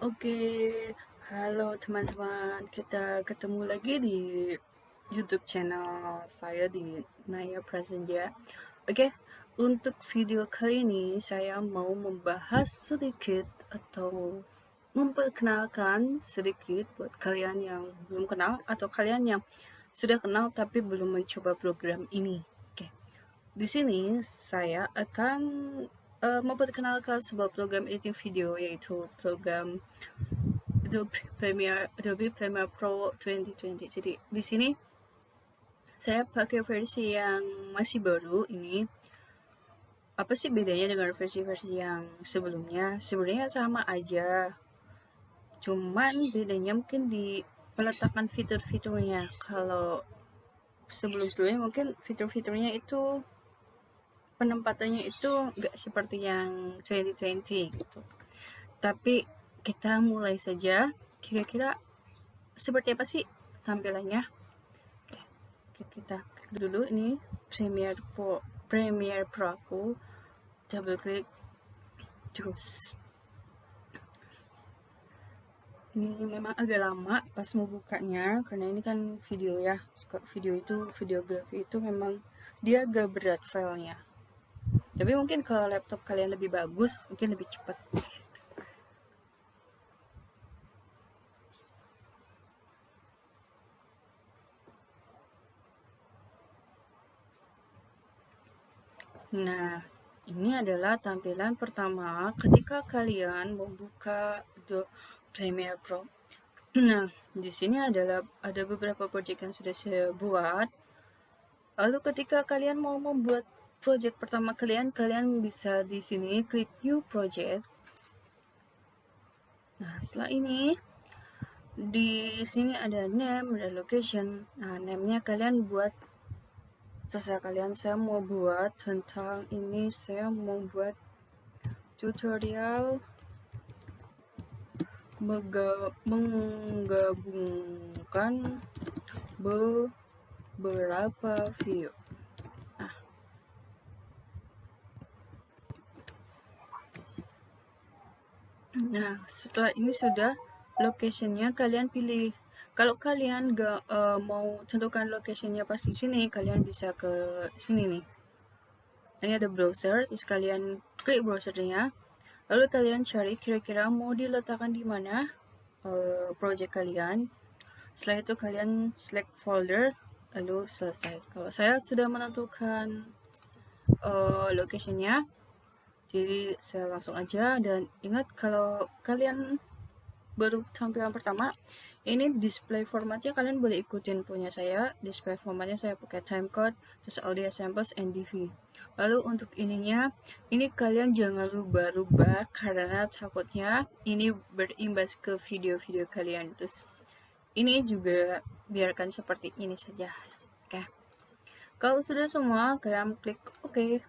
Oke, halo teman-teman. Kita ketemu lagi di YouTube channel saya di Naya Prasenja. Oke, untuk video kali ini saya mau membahas sedikit atau memperkenalkan sedikit buat kalian yang belum kenal atau kalian yang sudah kenal tapi belum mencoba program ini. Oke, di sini saya akan memperkenalkan sebuah program editing video, yaitu program Adobe Premiere Pro 2020. Jadi di sini saya pakai versi yang masih baru ini. Apa sih bedanya dengan versi-versi yang sebelumnya? Sebenarnya sama aja. Cuman bedanya mungkin di peletakan fitur-fiturnya. Kalau sebelum-sebelumnya mungkin fitur-fiturnya itu penempatannya itu nggak seperti yang 2020 gitu. Tapi kita mulai saja. Kira-kira seperti apa sih tampilannya? Oke, kita klik dulu ini Premiere Pro aku, double klik terus. Ini memang agak lama pas mau bukanya karena ini kan video ya. Video itu videografi itu memang dia agak berat filenya. Tapi mungkin kalau laptop kalian lebih bagus, mungkin lebih cepat. Nah, ini adalah tampilan pertama ketika kalian membuka Adobe Premiere Pro. Nah, di sini ada beberapa project yang sudah saya buat. Lalu ketika kalian mau membuat project pertama kalian bisa di sini klik New Project. Nah, setelah ini di sini ada name, ada location. Nah, name-nya kalian buat terserah kalian. Saya mau buat tentang ini, saya mau buat tutorial menggabungkan beberapa view. Nah, setelah ini sudah location-nya kalian pilih. Kalau kalian gak mau tentukan location-nya pas di sini, kalian bisa ke sini nih. Ini ada browser, terus kalian klik browsernya. Lalu kalian cari kira-kira mau diletakkan di mana project kalian. Setelah itu kalian select folder, lalu selesai. Kalau saya sudah menentukan location-nya, jadi saya langsung aja. Dan ingat, kalau kalian baru tampilan pertama, ini display formatnya kalian boleh ikutin punya saya. Display formatnya saya pakai timecode, terus audio samples and DV. Lalu untuk ininya, ini kalian jangan rubah-rubah karena takutnya ini berimbas ke video-video kalian. Terus ini juga biarkan seperti ini saja. Oke, kalau sudah semua kalian klik OK.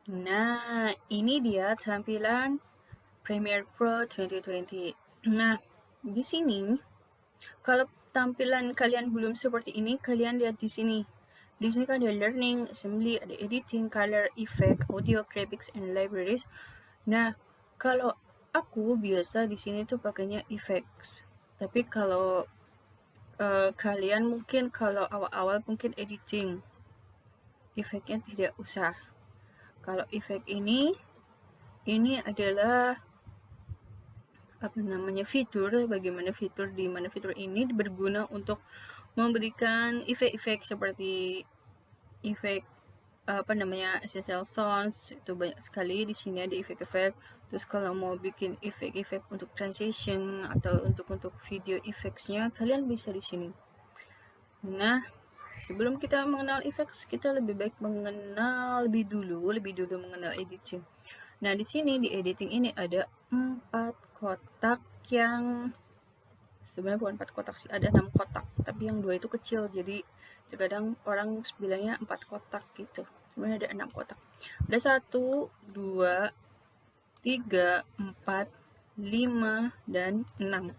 Nah, ini dia tampilan Premiere Pro 2020. Nah, di sini kalau tampilan kalian belum seperti ini, kalian lihat di sini. Di sini kan ada learning, assembly, ada editing, color, effect, audio, graphics, and libraries. Nah, kalau aku biasa di sini tuh pakainya effects. Tapi kalau kalian mungkin kalau awal-awal mungkin editing, efeknya tidak usah. Kalau efek ini adalah apa namanya, fitur. Bagaimana fitur, di mana fitur ini berguna untuk memberikan efek-efek seperti efek apa namanya, essential sounds. Itu banyak sekali di sini, ada efek-efek. Terus kalau mau bikin efek-efek untuk transition atau untuk video effects-nya, kalian bisa di sini. Nah, sebelum kita mengenal effects, kita lebih baik lebih dulu mengenal editing. Nah, di sini di editing ini ada 4 kotak yang sebenarnya bukan 4 kotak sih, ada 6 kotak, tapi yang 2 itu kecil, jadi terkadang orang bilangnya 4 kotak gitu. Sebenarnya ada 6 kotak. Ada 1, 2, 3, 4, 5, dan 6.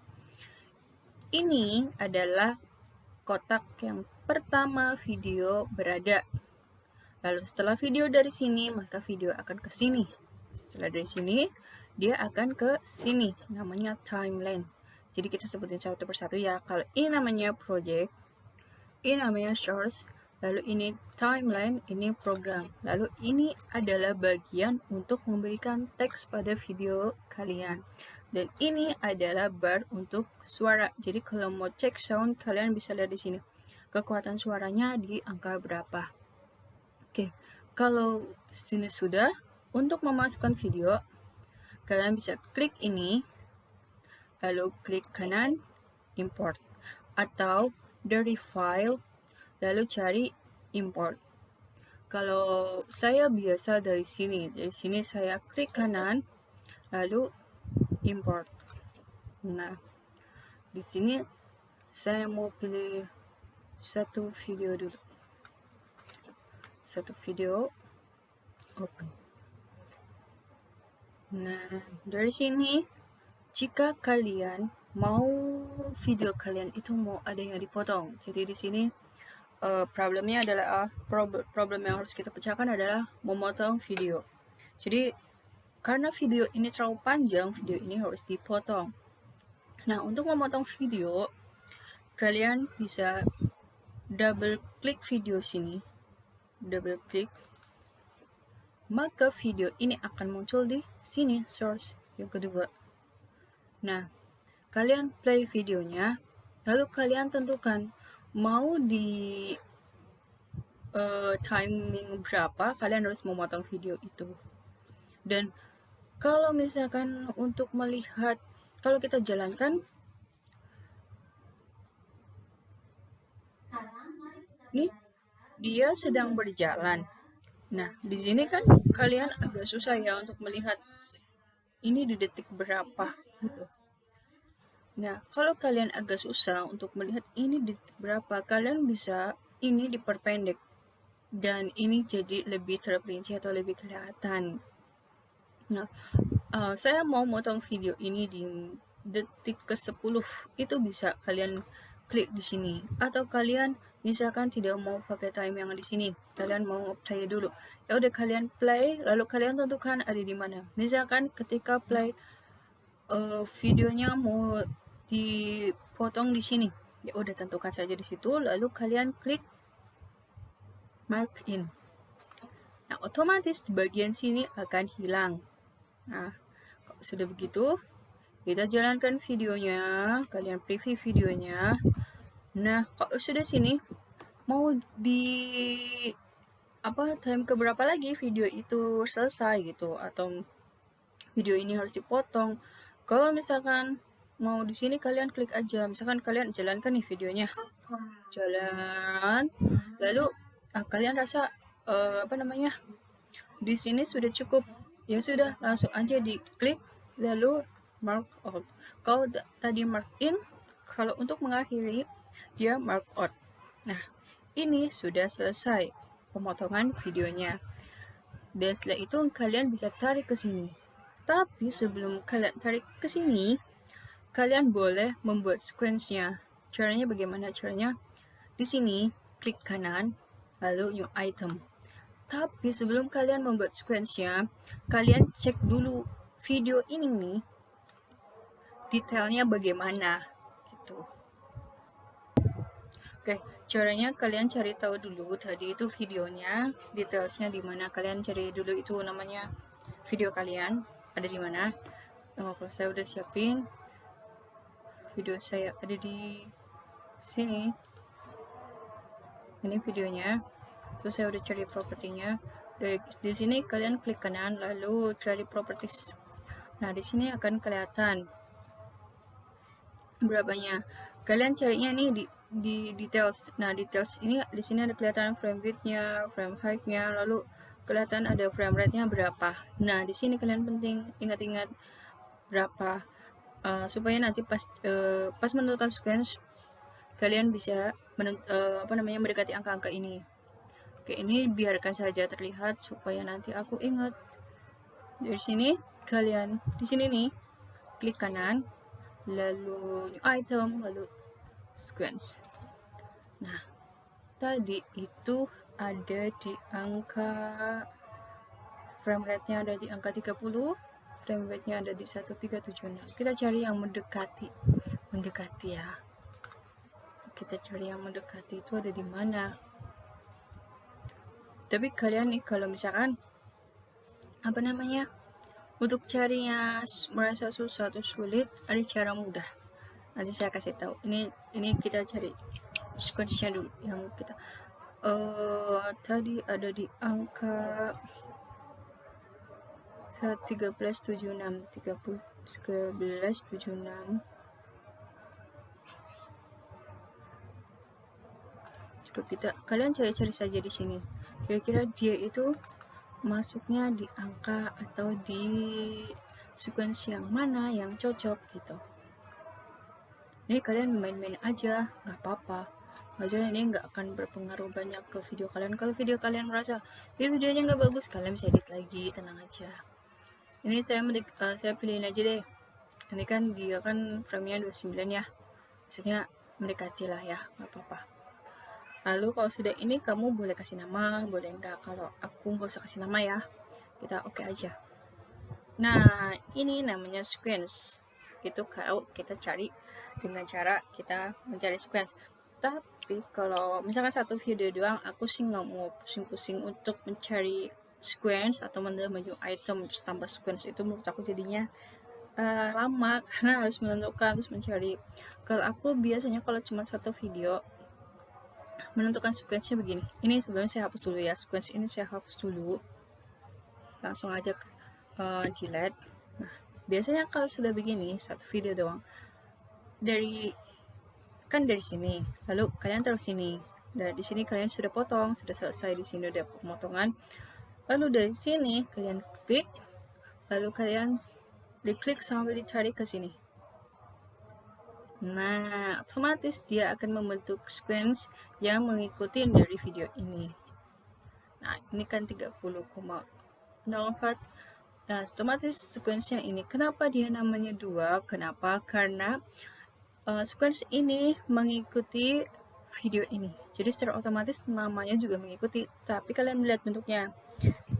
Ini adalah kotak yang pertama video berada. Lalu setelah video dari sini, maka video akan ke sini. Setelah dari sini, dia akan ke sini. Namanya timeline. Jadi kita sebutin satu persatu ya. Kalau ini namanya project, ini namanya source, lalu ini timeline, ini program. Lalu ini adalah bagian untuk memberikan teks pada video kalian. Dan ini adalah bar untuk suara. Jadi kalau mau cek sound, kalian bisa lihat di sini. Kekuatan suaranya di angka berapa. Oke, kalau sini sudah, untuk memasukkan video, kalian bisa klik ini, lalu klik kanan, import. Atau dari file, lalu cari import. Kalau saya biasa dari sini saya klik kanan, lalu import. Nah, di sini saya mau pilih satu video dulu. Satu video, open. Nah, dari sini, jika kalian mau video kalian itu mau ada yang dipotong, jadi di sini problemnya adalah problem yang harus kita pecahkan adalah memotong video. Jadi karena video ini terlalu panjang, video ini harus dipotong. Nah, untuk memotong video, kalian bisa double klik video sini, double klik, maka video ini akan muncul di sini, source yang kedua. Nah, kalian play videonya, lalu kalian tentukan mau di timing berapa kalian harus memotong video itu. Dan kalau misalkan untuk melihat, kalau kita jalankan, nih dia sedang berjalan. Nah, di sini kan kalian agak susah ya untuk melihat ini di detik berapa gitu. Nah, kalau kalian agak susah untuk melihat ini di detik berapa, kalian bisa ini diperpendek dan ini jadi lebih terperinci atau lebih kelihatan. Nah, saya mau motong video ini di detik ke-10, itu bisa kalian klik di sini. Atau kalian misalkan tidak mau pakai time yang di sini, kalian mau play dulu. Ya udah kalian play, lalu kalian tentukan ada di mana. Misalkan ketika play videonya mau dipotong di sini, ya udah tentukan saja di situ, lalu kalian klik mark in. Nah, otomatis di bagian sini akan hilang. Nah, kalau sudah begitu, kita jalankan videonya, kalian preview videonya. Nah, kalau sudah sini, mau di time keberapa lagi video itu selesai gitu, atau video ini harus dipotong. Kalau misalkan mau di sini kalian klik aja, misalkan kalian jalankan nih videonya, jalan, lalu kalian rasa di sini sudah cukup, ya sudah langsung aja diklik lalu mark out. Kalau tadi mark in, kalau untuk mengakhiri dia mark out. Nah, ini sudah selesai pemotongan videonya. Dan setelah itu kalian bisa tarik ke sini. Tapi sebelum kalian tarik ke sini, kalian boleh membuat sequence-nya. Caranya bagaimana? Caranya di sini klik kanan, lalu new item. Tapi sebelum kalian membuat sequence-nya, kalian cek dulu video ini nih, detailnya bagaimana gitu. Oke, caranya kalian cari tahu dulu tadi itu videonya, detailsnya di mana. Kalian cari dulu itu namanya video kalian ada di mana. Kalau saya udah siapin video, saya ada di sini. Ini videonya. Terus saya udah cari propertinya. Di sini kalian klik kanan lalu cari properties. Nah, di sini akan kelihatan berapanya. Kalian carinya nih di details. Nah, details ini di sini ada kelihatan frame width-nya, frame height-nya, lalu kelihatan ada frame rate-nya berapa. Nah, di sini kalian penting ingat-ingat berapa supaya nanti pas menentukan sequence kalian bisa mendekati angka-angka ini. Oke, ini biarkan saja terlihat supaya nanti aku ingat. Dari sini kalian di sini nih klik kanan, lalu new item, lalu sequence. Nah, tadi itu ada di angka frame rate-nya ada di angka 30, frame rate-nya ada di 1376. Kita cari yang mendekati ya. Kita cari yang mendekati itu ada di mana. Tapi kalian nih kalau misalkan untuk carinya merasa susah atau sulit, ada cara mudah. Nanti saya kasih tahu. Ini kita cari sequence-nya dulu yang kita tadi ada di angka 1376. Coba kalian cari saja di sini. Kira-kira dia itu masuknya di angka atau di sequence yang mana yang cocok gitu. Ini kalian main-main aja, nggak apa-apa. Maksudnya ini nggak akan berpengaruh banyak ke video kalian. Kalau video kalian merasa videonya nggak bagus, kalian bisa edit lagi, tenang aja. Ini saya pilihin aja deh. Ini kan dia kan frame-nya 29 ya. Maksudnya mendekati lah ya, nggak apa-apa. Lalu kalau sudah ini kamu boleh kasih nama, boleh enggak. Kalau aku nggak usah kasih nama ya, kita oke aja. Nah, ini namanya sequence. Itu kalau kita cari dengan cara kita mencari sequence. Tapi kalau misalkan satu video doang, aku sih nggak mau pusing-pusing untuk mencari sequence atau menuju item tambah sequence. Itu menurut aku jadinya lama karena harus menentukan terus mencari. Kalau aku biasanya kalau cuma satu video menentukan sequence-nya begini. Ini sebenarnya saya hapus dulu ya. Sequence ini saya hapus dulu. Langsung aja delete. Nah, biasanya kalau sudah begini satu video doang dari sini, lalu kalian taruh sini. Dan di sini kalian sudah potong, sudah selesai di sini udah pemotongan. Lalu dari sini kalian klik, lalu kalian diklik sampai ditarik ke sini. Nah, otomatis dia akan membentuk sequence yang mengikuti dari video ini. Nah, ini kan 30,04. Nah, otomatis sequence yang ini. Kenapa dia namanya 2? Kenapa? Karena sequence ini mengikuti video ini. Jadi secara otomatis namanya juga mengikuti. Tapi kalian melihat bentuknya.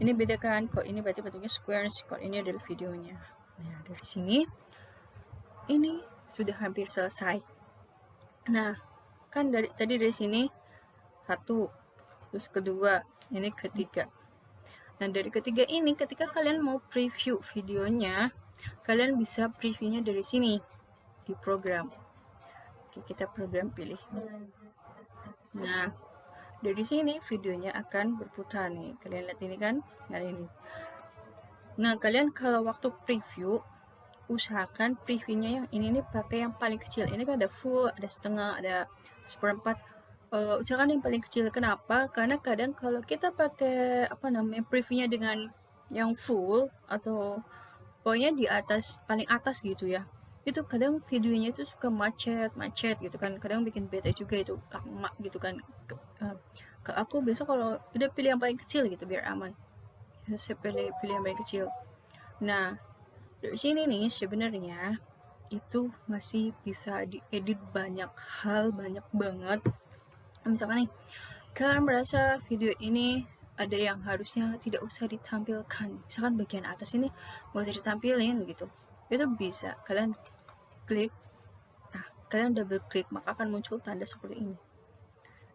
Ini beda kan? Kok ini berarti bentuknya sequence, kok ini adalah videonya. Nah, dari sini ini sudah hampir selesai. Nah, kan tadi dari sini 1, terus kedua, ini ketiga. Nah, dari ketiga ini ketika kalian mau preview videonya, kalian bisa previewnya dari sini di program. Oke, kita program pilih. Nah, dari sini videonya akan berputar nih. Kalian lihat ini kan? Nah, ini. Nah, kalian kalau waktu preview usahakan previewnya yang ini nih pakai yang paling kecil. Ini kan ada full, ada setengah, ada seperempat. Usahakan yang paling kecil. Kenapa? Karena kadang kalau kita pakai previewnya dengan yang full atau pokoknya di atas, paling atas gitu ya, itu kadang videonya itu suka macet gitu kan, kadang bikin bete juga, itu lama gitu kan. Ke aku biasa kalau udah pilih yang paling kecil gitu biar aman, saya pilih yang paling kecil. Nah, dari sini nih sebenarnya itu masih bisa diedit banyak hal, banyak banget. Misalkan nih kalian merasa video ini ada yang harusnya tidak usah ditampilkan, misalkan bagian atas ini nggak usah ditampilin gitu, itu bisa kalian klik. Nah, kalian double klik maka akan muncul tanda seperti ini.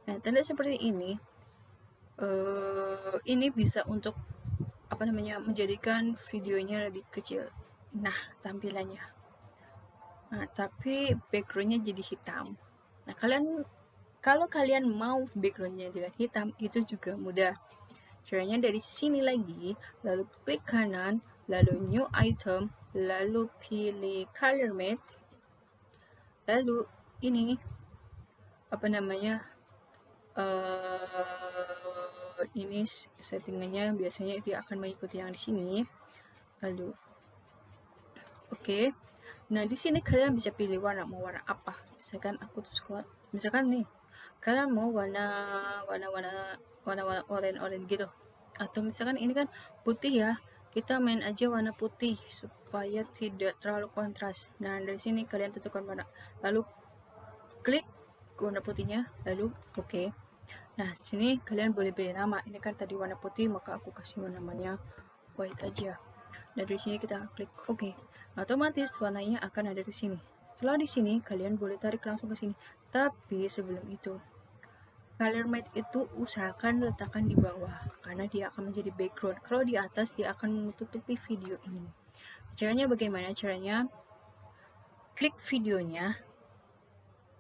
Nah, tanda seperti ini bisa untuk menjadikan videonya lebih kecil. Nah, tampilannya. Nah, tapi backgroundnya jadi hitam. Nah, kalau kalian mau backgroundnya juga hitam, itu juga mudah. Caranya dari sini lagi, lalu klik kanan, lalu new item, lalu pilih color matte, lalu ini ini settingannya biasanya dia akan mengikuti yang di sini. Lalu oke. Nah, di sini kalian bisa pilih warna, mau warna apa. Misalkan aku tuh suka, misalkan nih kalian mau warna oranye gitu, atau misalkan ini kan putih ya, kita main aja warna putih supaya tidak terlalu kontras. Nah, dari sini kalian tentukan warna, lalu klik warna putihnya, lalu oke. Nah, sini kalian boleh beri nama. Ini kan tadi warna putih, maka aku kasih namanya white aja. Dan dari sini kita klik OK. Otomatis warnanya akan ada di sini. Setelah di sini, kalian boleh tarik langsung ke sini. Tapi sebelum itu, color matte itu usahakan letakkan di bawah, karena dia akan menjadi background. Kalau di atas, dia akan menutupi video ini. Caranya bagaimana? Caranya, klik videonya,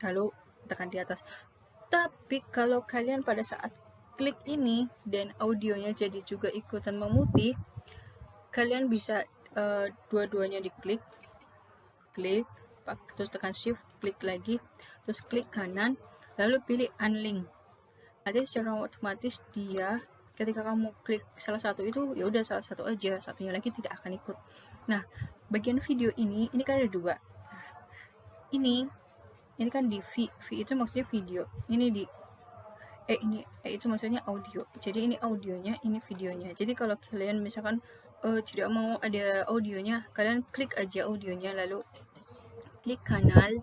lalu tekan di atas. Tapi kalau kalian pada saat klik ini dan audionya jadi juga ikutan memutih, kalian bisa dua-duanya diklik, terus tekan shift, klik lagi, terus klik kanan, lalu pilih unlink. Nanti secara otomatis dia ketika kamu klik salah satu itu ya udah salah satu aja, satunya lagi tidak akan ikut. Nah, bagian video ini kan ada dua. Nah, ini kan di V itu maksudnya video. Ini di itu maksudnya audio. Jadi ini audionya, ini videonya. Jadi kalau kalian misalkan tidak mau ada audionya, kalian klik aja audionya, lalu klik kanal,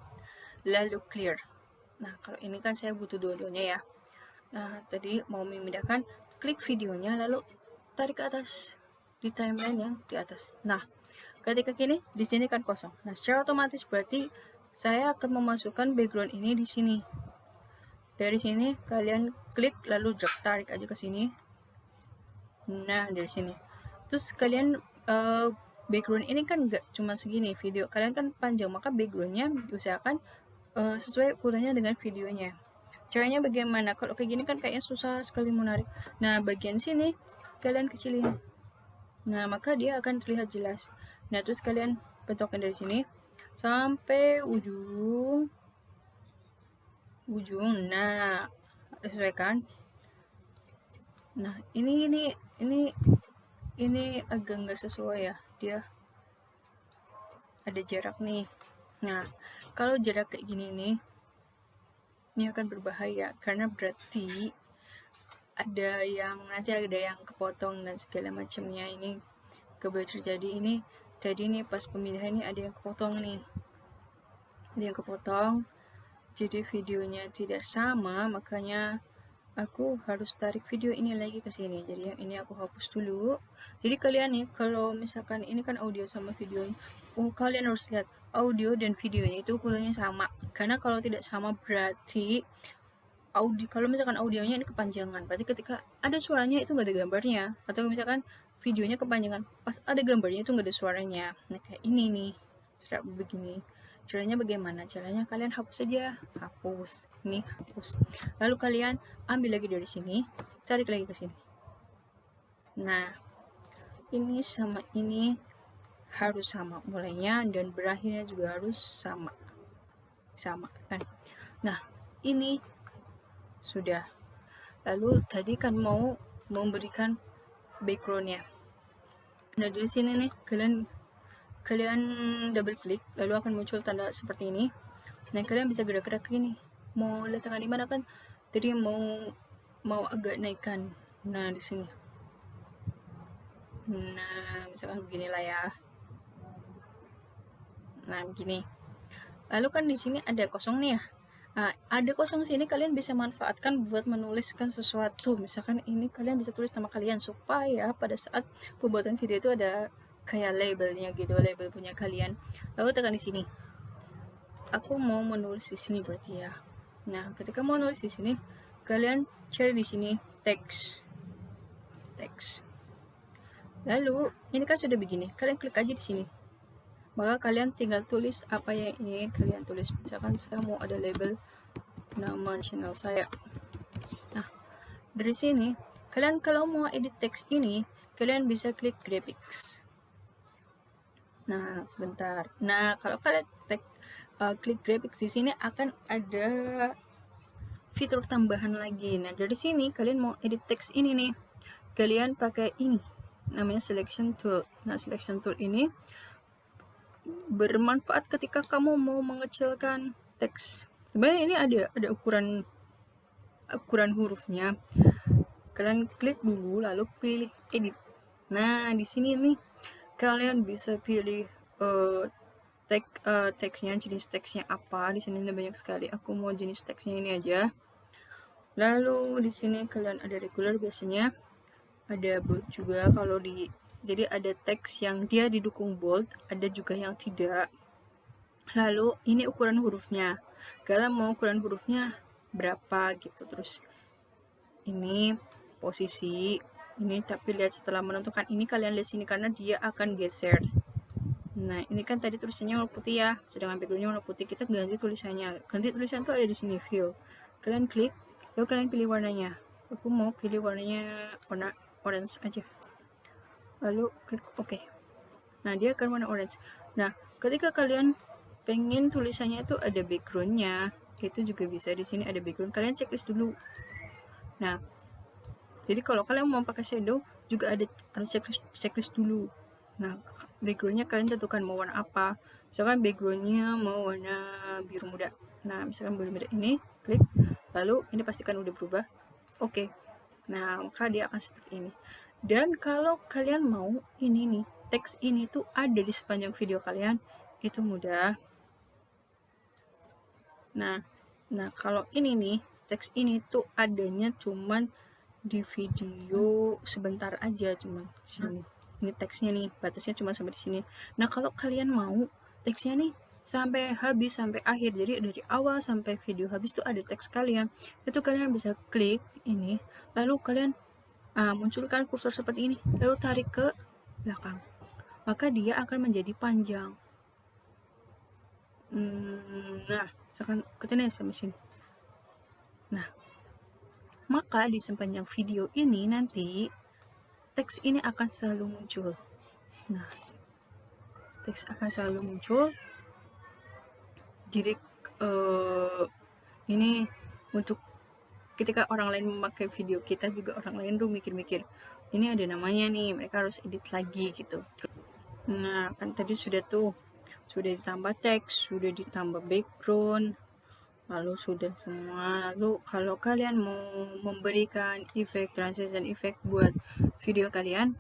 lalu clear. Nah, kalau ini kan saya butuh dua-duanya ya. Nah, tadi mau memindahkan, klik videonya, lalu tarik ke atas di timeline yang di atas. Nah, ketika gini, di sini kan kosong. Nah, secara otomatis berarti saya akan memasukkan background ini di sini. Dari sini kalian klik, lalu drag, tarik aja ke sini. Nah, dari sini. Terus kalian background ini kan nggak cuma segini, video kalian kan panjang, maka backgroundnya diusahakan sesuai ukurannya dengan videonya. Caranya bagaimana? Kalau kayak gini kan kayaknya susah sekali menarik. Nah, bagian sini kalian kecilin. Nah, maka dia akan terlihat jelas. Nah, terus kalian bentokin dari sini sampai ujung. Nah, sesuaikan. Nah, ini agak nggak sesuai ya. Dia ada jarak nih. Nah, kalau jarak kayak gini nih, ini akan berbahaya karena berarti nanti ada yang kepotong dan segala macamnya. Ini kebal terjadi. Ini tadi nih pas pemilihan ini ada yang kepotong nih, jadi videonya tidak sama, makanya aku harus tarik video ini lagi ke sini. Jadi yang ini aku hapus dulu. Jadi kalian nih kalau misalkan ini kan audio sama videonya, kalian harus lihat audio dan videonya itu ukurannya sama. Karena kalau tidak sama berarti kalau misalkan audionya ini kepanjangan, berarti ketika ada suaranya itu nggak ada gambarnya, atau misalkan videonya kepanjangan pas ada gambarnya itu nggak ada suaranya. Nah, kayak ini nih, cara begini. Caranya bagaimana? Caranya kalian hapus aja, hapus, lalu kalian ambil lagi dari sini, tarik lagi ke sini. Nah, ini sama ini harus sama mulainya dan berakhirnya juga harus sama kan. Nah, ini sudah. Lalu tadi kan mau memberikan backgroundnya. Nah, dari sini nih kalian double klik, lalu akan muncul tanda seperti ini. Nah, kalian bisa gerak-gerak gini. Mau letakkan di mana kan? Tadi mau agak naikkan. Nah, di sini. Nah, misalkan beginilah ya. Nah, begini. Lalu kan di sini ada kosong nih ya. Nah, ada kosong sini kalian bisa manfaatkan buat menuliskan sesuatu. Misalkan ini kalian bisa tulis nama kalian supaya pada saat pembuatan video itu ada kayak labelnya gitu, label punya kalian. Lalu tekan di sini. Aku mau menulis di sini berarti ya. Nah, ketika mau nulis di sini, kalian cari di sini teks. Lalu ini kan sudah begini, kalian klik aja di sini. Maka kalian tinggal tulis apa yang ingin kalian tulis. Misalkan saya mau ada label nama channel saya. Nah, dari sini kalian kalau mau edit teks ini, kalian bisa klik graphics. Nah, sebentar. Nah, kalau kalian klik graphics di sini akan ada fitur tambahan lagi. Nah, dari sini kalian mau edit teks ini nih, kalian pakai ini namanya selection tool. Nah, selection tool ini bermanfaat ketika kamu mau mengecilkan teks. Sebenarnya ini ada ukuran hurufnya. Kalian klik dulu lalu pilih edit. Nah, di sini nih kalian bisa pilih teksnya, jenis teksnya apa. Di sini ada banyak sekali. Aku mau jenis teksnya ini aja. Lalu di sini kalian ada regular, biasanya ada bold juga. Kalau jadi ada teks yang dia didukung bold, ada juga yang tidak. Lalu ini ukuran hurufnya, kalian mau ukuran hurufnya berapa gitu. Terus ini posisi ini, tapi lihat setelah menentukan ini kalian lihat sini karena dia akan geser. Nah ini kan tadi tulisannya warna putih ya, sedangkan backgroundnya warna putih. Kita ganti tulisannya. Ganti tulisan tuh ada di sini, view. Kalian klik, lalu kalian pilih warnanya. Aku mau pilih warnanya warna orange aja. Lalu klik OK. Nah dia akan warna orange. Nah ketika kalian pengen tulisannya itu ada backgroundnya, itu juga bisa. Di sini ada background, kalian checklist dulu. Nah jadi kalau kalian mau pakai shadow juga ada checklist dulu. Nah backgroundnya kalian tentukan mau warna apa. Misalkan backgroundnya mau warna biru muda. Nah misalkan biru muda ini, klik, lalu ini pastikan udah berubah. Oke. Nah maka dia akan seperti ini. Dan kalau kalian mau ini nih, teks ini tuh ada di sepanjang video kalian, itu mudah. Nah kalau ini nih, teks ini tuh adanya cuman di video sebentar aja, cuman sini. Ini teksnya nih, batasnya cuma sampai di sini. Nah kalau kalian mau teksnya nih sampai habis, sampai akhir, jadi dari awal sampai video habis tuh ada teks kalian, itu kalian bisa klik ini, lalu kalian munculkan kursor seperti ini, lalu tarik ke belakang, maka dia akan menjadi panjang. Nah misalkan kita sampai sini. Nah maka di sepanjang video ini nanti teks ini akan selalu muncul. Nah teks akan selalu muncul. Jadi ini untuk ketika orang lain memakai video kita juga, orang lain tuh mikir-mikir ini ada namanya nih, mereka harus edit lagi gitu. Nah kan tadi sudah ditambah teks, sudah ditambah background, lalu sudah semua. Lalu kalau kalian mau memberikan efek transition effect buat video kalian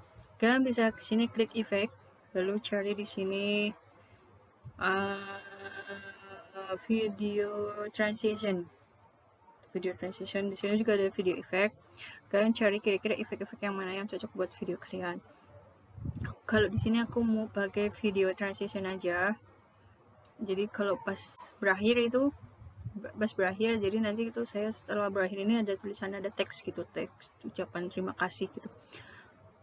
bisa ke sini, klik efek, lalu cari di sini video transition. Di sini juga ada video efek. Kalian cari kira-kira efek-efek yang mana yang cocok buat video kalian. Kalau di sini aku mau pakai video transition aja. Jadi kalau pas berakhir, jadi nanti itu saya setelah berakhir ini ada tulisan, ada teks gitu, teks ucapan terima kasih gitu.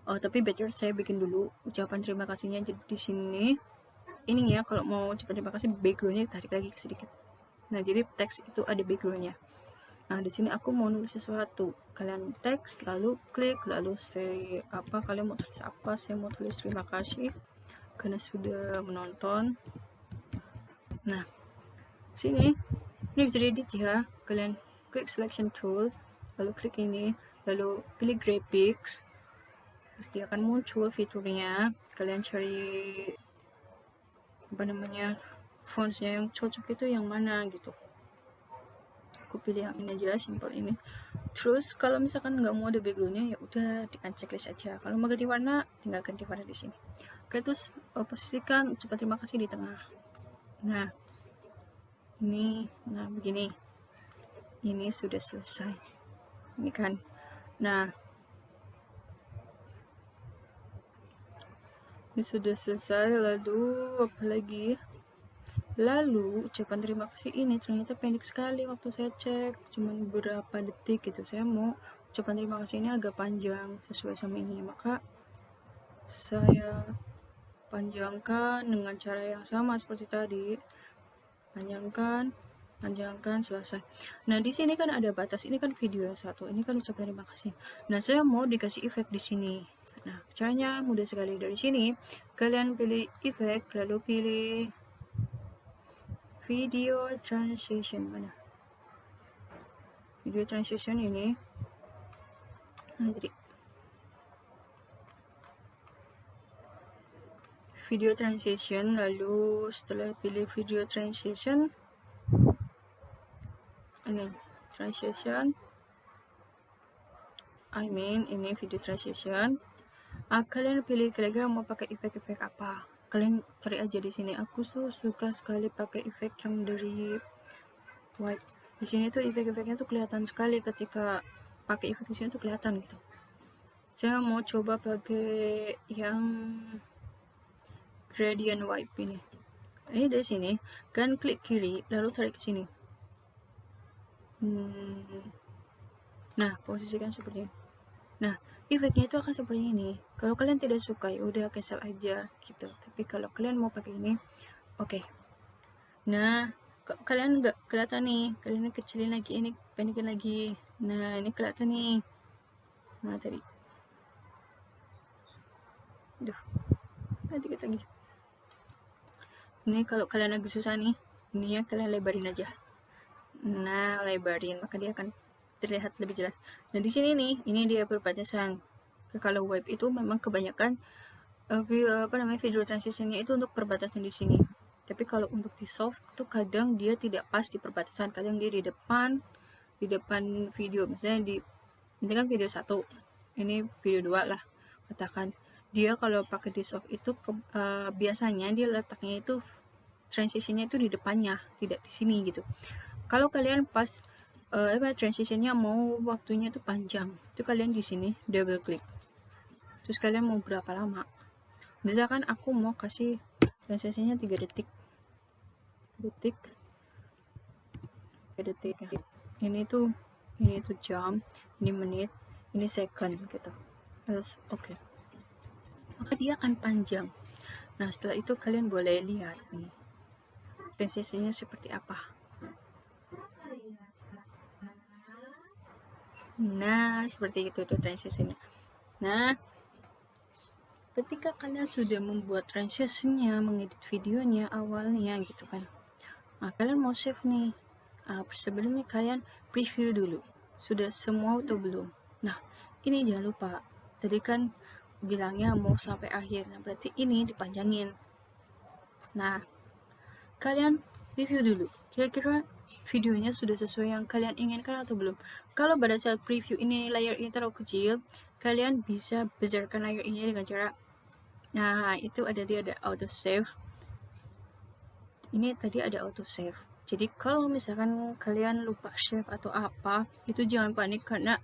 Tapi better saya bikin dulu ucapan terima kasihnya di sini. Ini ya, kalau mau ucapan terima kasih backgroundnya tarik lagi sedikit. Nah jadi teks itu ada backgroundnya. Nah di sini aku mau nulis sesuatu, kalian teks, lalu klik, lalu say apa, kalian mau tulis apa. Saya mau tulis terima kasih karena sudah menonton. Nah sini ini bisa diedit ya, kalian klik selection tool, lalu klik ini, lalu pilih graphics, terus dia akan muncul fiturnya. Kalian cari fontsnya yang cocok itu yang mana gitu. Aku pilih yang ini aja, simple ini. Terus kalau misalkan nggak mau ada backgroundnya, ya udah di unchecklist aja. Kalau mau ganti warna, tinggal ganti warna di sini. Oke, terus posisikan ucapan terima kasih di tengah. Nah ini, begini, ini sudah selesai ini kan. Nah ini sudah selesai. Lalu apalagi, lalu ucapan terima kasih ini ternyata pendek sekali waktu saya cek, cuma beberapa detik gitu. Saya mau ucapan terima kasih ini agak panjang sesuai sama ini, maka saya panjangkan dengan cara yang sama seperti tadi. Panjangkan, selesai. Nah di sini kan ada batas, ini kan video yang satu, ini kan ucapan terima kasih. Nah saya mau dikasih efek di sini. Nah caranya mudah sekali. Dari sini kalian pilih efek, lalu pilih video transition. Mana video transition ini? Nah jadi video transition, lalu setelah pilih video transition, ini transition, ini video transition. Kalian pilih kira-kira mau pakai efek-efek apa. Kalian cari aja di sini. Aku suka sekali pakai efek yang dari white Di sini tuh efek-efeknya tuh kelihatan sekali ketika pakai efek di sini tuh kelihatan gitu. Saya mau coba pakai yang gradient wipe ini. Ini dari sini, kan klik kiri lalu tarik ke sini. Nah, posisikan seperti ini. Nah, efeknya itu akan seperti ini. Kalau kalian tidak suka ya udah cancel aja gitu. Tapi kalau kalian mau pakai ini, oke. Nah, kalian nggak kelihatan nih, kalian kecilin lagi, ini pendekin lagi. Nah, ini kelihatan nih. Nah, tadi. Duh, dikit lagi. Ini kalau kalian lagi susah nih, ini ya kalian lebarin aja. Nah, lebarin, maka dia akan terlihat lebih jelas. Nah, di sini nih, ini dia perbatasan. Kalau web itu memang kebanyakan video transitionnya itu untuk perbatasan di sini. Tapi kalau untuk di soft tuh kadang dia tidak pas di perbatasan, kadang dia di depan video, misalnya ini kan video 1, ini video 2 lah katakan. Dia kalau pakai di soft itu biasanya dia letaknya itu transitionnya itu di depannya, tidak di sini gitu. Kalau kalian pas transitionnya mau waktunya itu panjang, itu kalian di sini double klik. Terus kalian mau berapa lama? Misalkan aku mau kasih transitionnya 3 detik. Ini tuh jam, ini menit, ini second gitu. Terus oke. Maka dia akan panjang. Nah, setelah itu kalian boleh lihat nih transitionnya seperti apa. Nah, seperti itu tuh transitionnya. Nah, ketika kalian sudah membuat transitionnya, mengedit videonya awalnya gitu kan, nah kalian mau save nih. Sebelumnya kalian preview dulu, sudah semua atau belum. Nah, ini jangan lupa, tadi kan bilangnya mau sampai akhir, nah berarti ini dipanjangin. Nah, kalian review dulu, kira-kira videonya sudah sesuai yang kalian inginkan atau belum. Kalau pada saat preview ini layar ini terlalu kecil, kalian bisa besarkan layar ini dengan cara, nah itu ada auto save. Ini tadi ada auto save. Jadi kalau misalkan kalian lupa save atau apa, itu jangan panik karena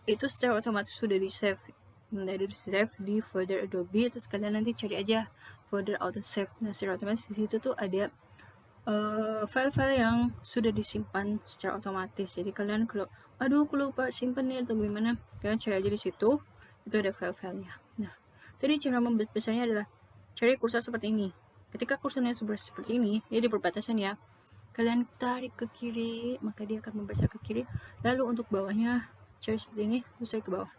itu secara otomatis sudah di save. Dari save di folder Adobe, terus kalian nanti cari aja folder auto save. Nah, secara otomatis di situ tuh ada file-file yang sudah disimpan secara otomatis. Jadi kalian kalau aduh aku lupa simpen nih atau gimana, kalian cari aja di situ, itu ada file-filenya. Nah, tadi cara membesarnya adalah cari kursor seperti ini. Ketika kursornya seperti ini, dia di perbatasan ya, kalian tarik ke kiri, maka dia akan membesar ke kiri. Lalu untuk bawahnya cari seperti ini, terus tarik ke bawah.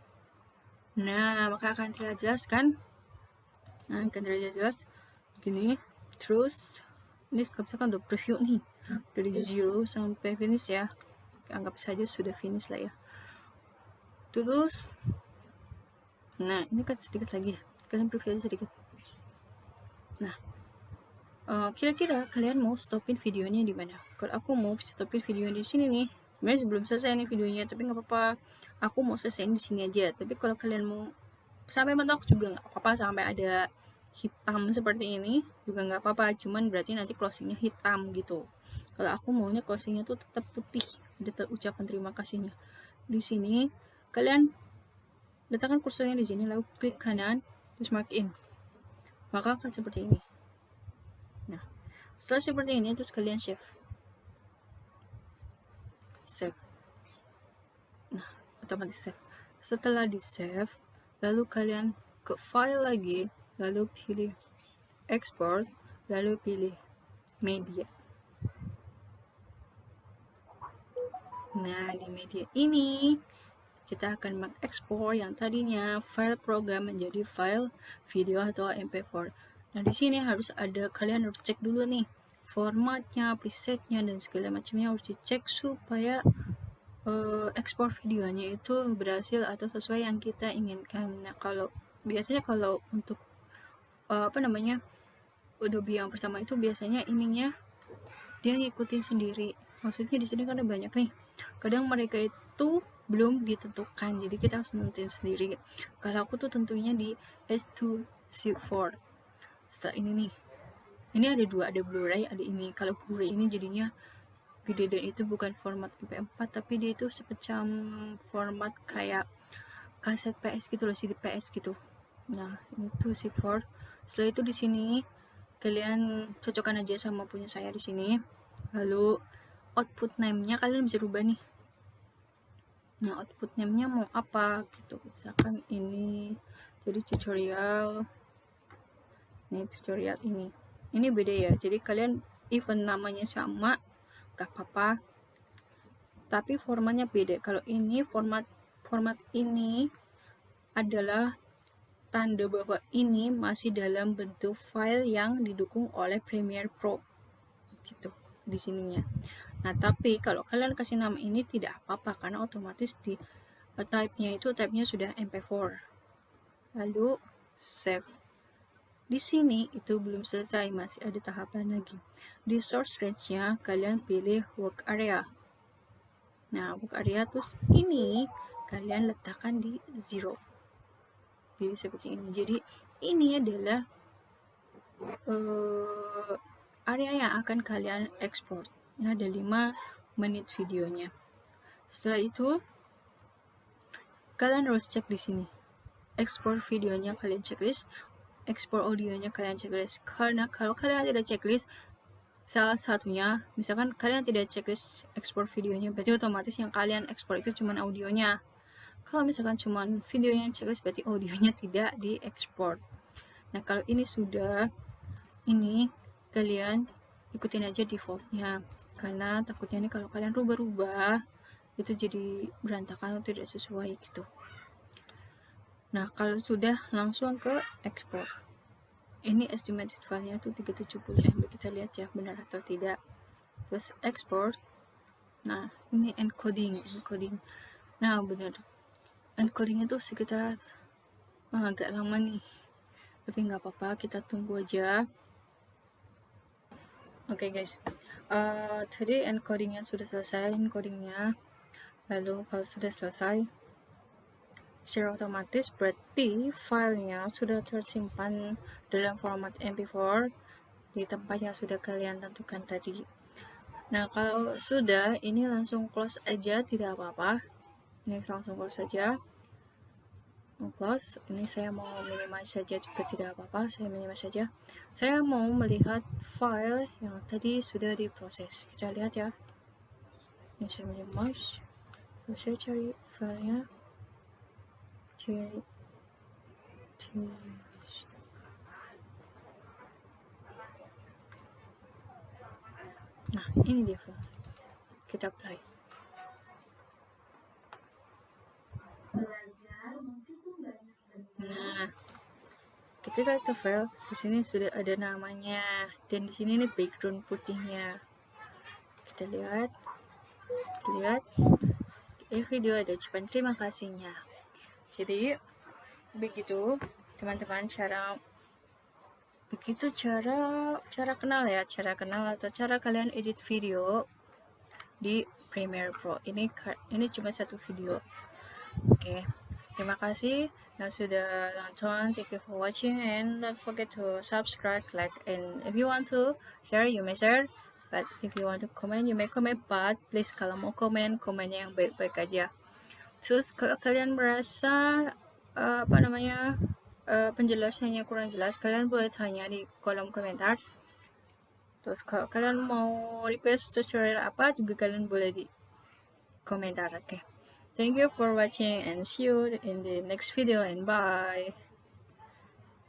Nah, maka akan terlihat jelas kan? Nah, akan terlihat jelas gini. Terus ini misalkan udah preview nih dari 0 sampai finish ya, anggap saja sudah finish lah ya. Terus nah ini kan sedikit lagi, kalian preview aja sedikit. Nah, kira-kira kalian mau stopin videonya di mana? Kalau aku mau stopin videonya di sini nih, sebenarnya sebelum selesai nih videonya, tapi nggak apa-apa, aku mau selesaiin di sini aja. Tapi kalau kalian mau sampai mentok juga nggak apa-apa, sampai ada hitam seperti ini juga nggak apa-apa, cuman berarti nanti closingnya hitam gitu. Kalau aku maunya closingnya tuh tetap putih, ada ucapan terima kasihnya. Di sini kalian letakkan kursornya di sini, lalu klik kanan, terus mark in, maka akan seperti ini. Nah, setelah seperti ini terus kalian save. Nah, otomatis save. Setelah di save, lalu kalian ke file lagi, lalu pilih export, lalu pilih media. Nah, di media ini kita akan mengekspor yang tadinya file program menjadi file video atau MP4. Nah, di sini harus ada, kalian harus cek dulu nih formatnya, presetnya, dan segala macamnya harus dicek supaya ekspor videonya itu berhasil atau sesuai yang kita inginkan. Nah, kalau biasanya kalau untuk Adobe yang pertama itu biasanya ininya dia ngikutin sendiri. Maksudnya di sini kan ada banyak nih. Kadang mereka itu belum ditentukan, jadi kita harus nentuin sendiri. Kalau aku tuh tentunya di S2C4. Setelah ini nih, ini ada dua, ada Blu-ray, ada ini. Kalau Blu-ray ini jadinya gede, dan itu bukan format MP4 tapi dia itu semacam format kayak kaset PS gitu loh, CD PS gitu. Nah, itu support. Setelah itu di sini kalian cocokkan aja sama punya saya di sini. Lalu output name-nya kalian bisa rubah nih. Nah, output name-nya mau apa gitu. Misalkan ini jadi tutorial. Nih, tutorial ini. Ini beda ya. Jadi kalian even namanya sama, gak apa-apa. Tapi formatnya beda. Kalau ini format ini adalah tanda bahwa ini masih dalam bentuk file yang didukung oleh Premiere Pro gitu di sininya. Nah, tapi kalau kalian kasih nama ini tidak apa-apa karena otomatis di type-nya sudah MP4. Lalu save. Di sini itu belum selesai, masih ada tahapan lagi. Di source range-nya kalian pilih work area. Nah, work area terus ini kalian letakkan di 0. Jadi seperti ini. Jadi ini adalah area yang akan kalian ekspor. Ya, ada 5 menit videonya. Setelah itu kalian harus cek di sini. Ekspor videonya kalian checklist, ekspor audionya kalian checklist. Karena kalau kalian tidak checklist, salah satunya, misalkan kalian tidak checklist ekspor videonya, berarti otomatis yang kalian ekspor itu cuma audionya. Kalau misalkan cuma videonya yang checklist, berarti audionya tidak diekspor. Nah, kalau ini sudah, ini kalian ikutin aja defaultnya. Karena takutnya nih kalau kalian rubah-rubah, itu jadi berantakan atau tidak sesuai gitu. Nah, kalau sudah, langsung ke ekspor. Ini estimated filenya tuh 370 MB. Kita lihat ya benar atau tidak. Terus export. Nah, ini encoding. Nah, benar. Encodingnya tuh sekitar agak lama nih. Tapi nggak apa-apa, kita tunggu aja. Oke, guys. Tadi encodingnya sudah selesai, encodingnya. Lalu kalau sudah selesai, secara otomatis berarti filenya sudah tersimpan dalam format MP4 di tempat yang sudah kalian tentukan tadi. Nah, kalau sudah, ini langsung close aja, tidak apa-apa. Ini langsung close saja. Close. Ini saya mau minimize saja juga tidak apa-apa, saya minimize saja. Saya mau melihat file yang tadi sudah diproses. Kita lihat ya. Ini saya minimize. Terus saya cari filenya. Nah, ini dia file. Kita play. Nah, ketika kita file, di sini sudah ada namanya, dan di sini nih background putihnya. Kita lihat, di video ada ucapan terima kasihnya. Jadi begitu teman-teman cara kenal ya, cara kenal atau cara kalian edit video di Premiere Pro. Ini cuma satu video. Oke. Terima kasih yang sudah nonton. Thank you for watching, and don't forget to subscribe, like, and if you want to share, you may share. But if you want to comment, you may comment. But please kalau mau komennya yang baik-baik aja. Terus kalau kalian merasa penjelasannya kurang jelas, kalian boleh tanya di kolom komentar. Terus kalau kalian mau request tutorial apa juga kalian boleh di komentar. Oke. Thank you for watching and see you in the next video, and bye.